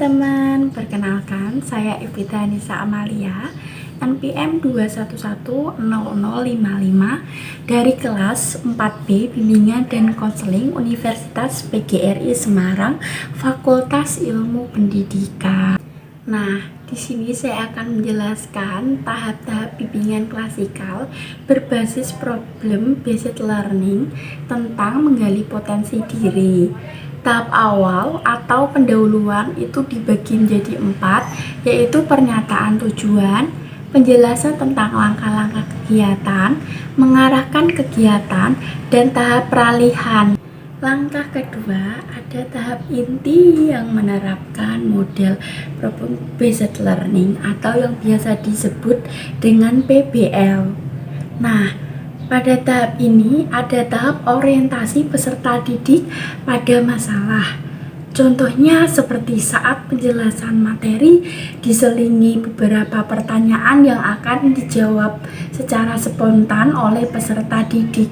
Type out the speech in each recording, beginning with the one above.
teman-teman, perkenalkan saya Evita Nisa Amalia, NPM 2110055 dari kelas 4B Bimbingan dan Konseling Universitas PGRI Semarang, Fakultas Ilmu Pendidikan. Nah, di sini saya akan menjelaskan tahap-tahap bimbingan klasikal berbasis problem based learning tentang menggali potensi diri. Tahap awal atau pendahuluan itu dibagi menjadi 4, yaitu pernyataan tujuan, penjelasan tentang langkah-langkah kegiatan, mengarahkan kegiatan, dan tahap peralihan. Langkah kedua, ada tahap inti yang menerapkan model problem based learning atau yang biasa disebut dengan PBL. Nah, pada tahap ini ada tahap orientasi peserta didik pada masalah. Contohnya seperti saat penjelasan materi diselingi beberapa pertanyaan yang akan dijawab secara spontan oleh peserta didik.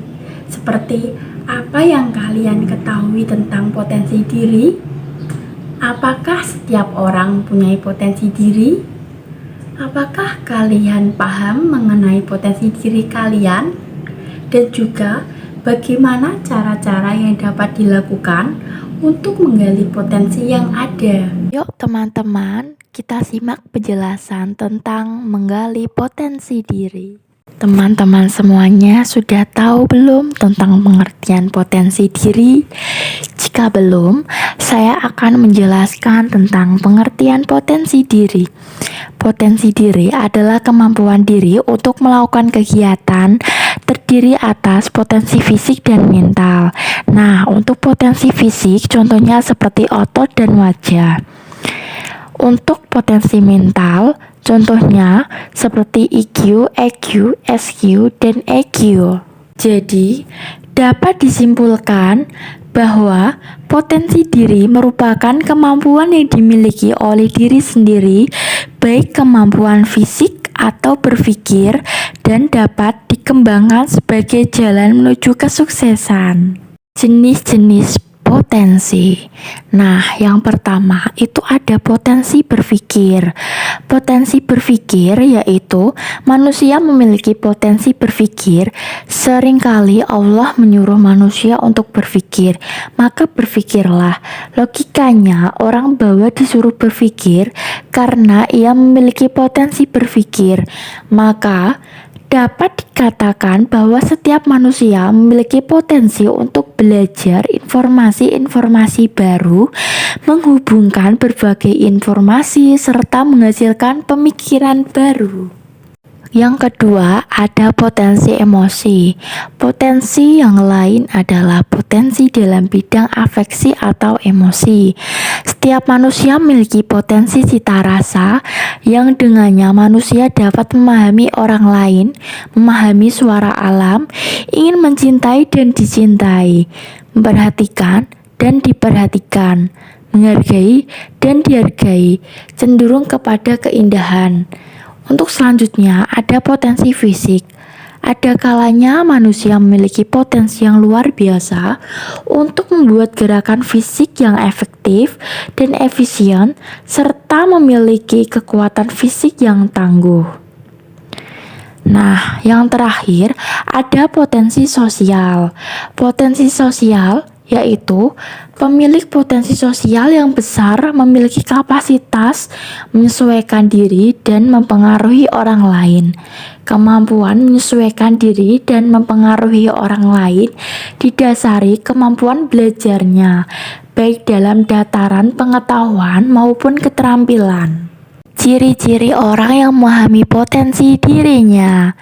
Seperti, apa yang kalian ketahui tentang potensi diri? Apakah setiap orang mempunyai potensi diri? Apakah kalian paham mengenai potensi diri kalian? Dan juga bagaimana cara-cara yang dapat dilakukan untuk menggali potensi yang ada. Yuk teman-teman, kita simak penjelasan tentang menggali potensi diri. Teman-teman semuanya sudah tahu belum tentang pengertian potensi diri? Jika belum, saya akan menjelaskan tentang pengertian potensi diri. Potensi diri adalah kemampuan diri untuk melakukan kegiatan terdiri atas potensi fisik dan mental. Nah, untuk potensi fisik contohnya seperti otot dan wajah. Untuk potensi mental contohnya seperti IQ, EQ, SQ, dan EQ. Jadi, dapat disimpulkan bahwa potensi diri merupakan kemampuan yang dimiliki oleh diri sendiri, baik kemampuan fisik atau berpikir, dan dapat dikembangkan sebagai jalan menuju kesuksesan. Jenis-jenis potensi. Nah, yang pertama itu ada potensi berpikir. Potensi berpikir yaitu manusia memiliki potensi berpikir. Seringkali Allah menyuruh manusia untuk berpikir, maka berpikirlah. Logikanya, orang bahwa disuruh berpikir karena ia memiliki potensi berpikir, maka dapat dikatakan bahwa setiap manusia memiliki potensi untuk belajar informasi-informasi baru, menghubungkan berbagai informasi, serta menghasilkan pemikiran baru. Yang kedua, ada potensi emosi. Potensi yang lain adalah potensi dalam bidang afeksi atau emosi. Setiap manusia memiliki potensi cita rasa yang dengannya manusia dapat memahami orang lain, memahami suara alam, ingin mencintai dan dicintai, memperhatikan dan diperhatikan, menghargai dan dihargai, cenderung kepada keindahan. Untuk selanjutnya ada potensi fisik. Ada kalanya manusia memiliki potensi yang luar biasa untuk membuat gerakan fisik yang efektif dan efisien, serta memiliki kekuatan fisik yang tangguh. Nah, yang terakhir ada potensi sosial. Potensi sosial yaitu pemilik potensi sosial yang besar memiliki kapasitas menyesuaikan diri dan mempengaruhi orang lain. Kemampuan menyesuaikan diri dan mempengaruhi orang lain didasari kemampuan belajarnya, baik dalam dataran pengetahuan maupun keterampilan. Ciri-ciri orang yang memahami potensi dirinya.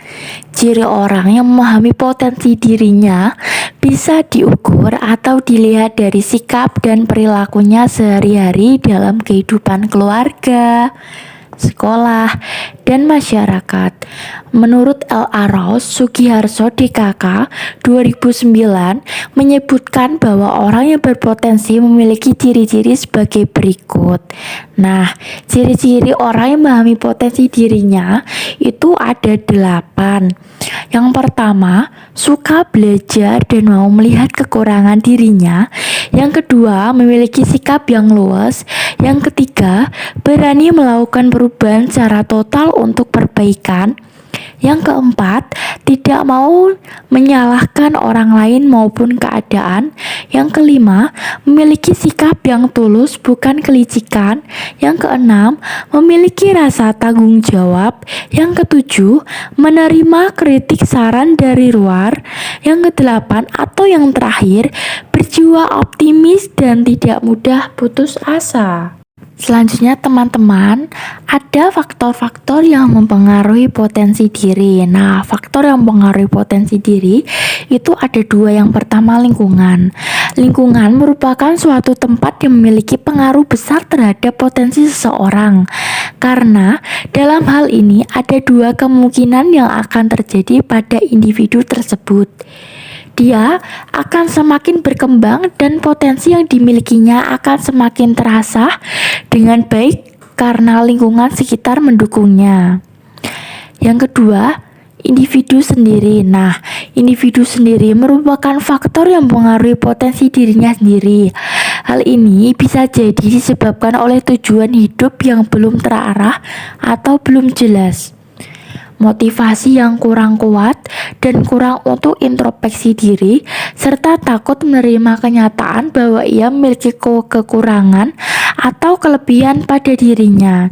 Ciri orang yang memahami potensi dirinya bisa diukur atau dilihat dari sikap dan perilakunya sehari-hari dalam kehidupan keluarga, sekolah, dan masyarakat. Menurut L.A.Ross Sugiharso DKK 2009 menyebutkan bahwa orang yang berpotensi memiliki ciri-ciri sebagai berikut. Nah, ciri-ciri orang yang memahami potensi dirinya itu ada 8. Yang pertama, suka belajar dan mau melihat kekurangan dirinya. Yang kedua, memiliki sikap yang luas. Yang ketiga, berani melakukan perubahan secara total untuk perbaikan. Yang keempat, tidak mau menyalahkan orang lain maupun keadaan. Yang kelima, memiliki sikap yang tulus bukan kelicikan. Yang keenam, memiliki rasa tanggung jawab. Yang ketujuh, menerima kritik saran dari luar. Yang kedelapan atau yang terakhir, berjiwa optimis dan tidak mudah putus asa. Selanjutnya teman-teman, ada faktor-faktor yang mempengaruhi potensi diri. Nah, faktor yang mempengaruhi potensi diri itu ada dua. Yang pertama, lingkungan. Lingkungan merupakan suatu tempat yang memiliki pengaruh besar terhadap potensi seseorang. Karena dalam hal ini ada dua kemungkinan yang akan terjadi pada individu tersebut. Dia akan semakin berkembang dan potensi yang dimilikinya akan semakin terasa dengan baik karena lingkungan sekitar mendukungnya. Yang kedua, individu sendiri. Nah, individu sendiri merupakan faktor yang mempengaruhi potensi dirinya sendiri. Hal ini bisa jadi disebabkan oleh tujuan hidup yang belum terarah atau belum jelas, motivasi yang kurang kuat dan kurang untuk introspeksi diri, serta takut menerima kenyataan bahwa ia memiliki kekurangan atau kelebihan pada dirinya.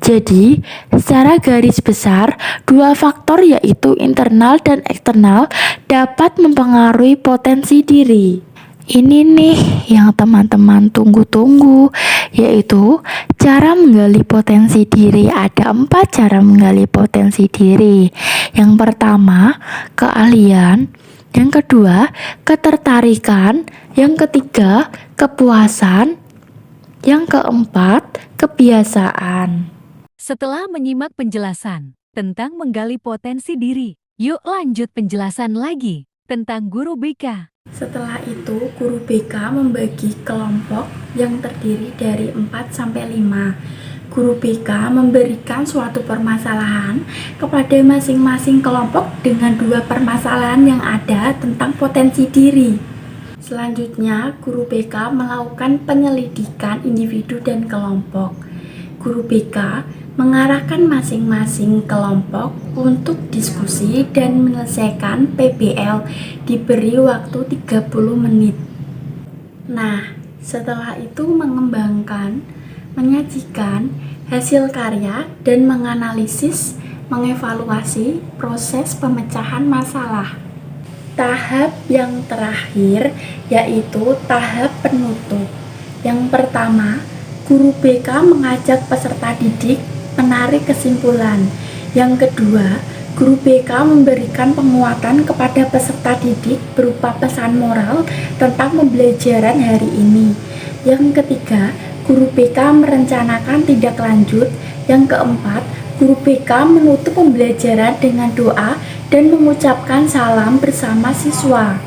Jadi, secara garis besar, dua faktor yaitu internal dan eksternal dapat mempengaruhi potensi diri. Ini nih yang teman-teman tunggu-tunggu, yaitu cara menggali potensi diri. Ada 4 cara menggali potensi diri. Yang pertama, keahlian. Yang kedua, ketertarikan. Yang ketiga, kepuasan. Yang keempat, kebiasaan. Setelah menyimak penjelasan tentang menggali potensi diri, yuk lanjut penjelasan lagi tentang guru BK. Setelah itu, guru BK membagi kelompok yang terdiri dari 4-5. Guru BK memberikan suatu permasalahan kepada masing-masing kelompok dengan 2 permasalahan yang ada tentang potensi diri. Selanjutnya, guru BK melakukan penyelidikan individu dan kelompok. Guru BK mengarahkan masing-masing kelompok untuk diskusi dan menyelesaikan PBL, diberi waktu 30 menit. Nah, setelah itu mengembangkan, menyajikan hasil karya dan menganalisis, mengevaluasi proses pemecahan masalah. Tahap yang terakhir yaitu tahap penutup. Yang pertama, guru BK mengajak peserta didik menarik kesimpulan. Yang kedua, guru BK memberikan penguatan kepada peserta didik berupa pesan moral tentang pembelajaran hari ini. Yang ketiga, guru BK merencanakan tindak lanjut. Yang keempat, guru BK menutup pembelajaran dengan doa dan mengucapkan salam bersama siswa.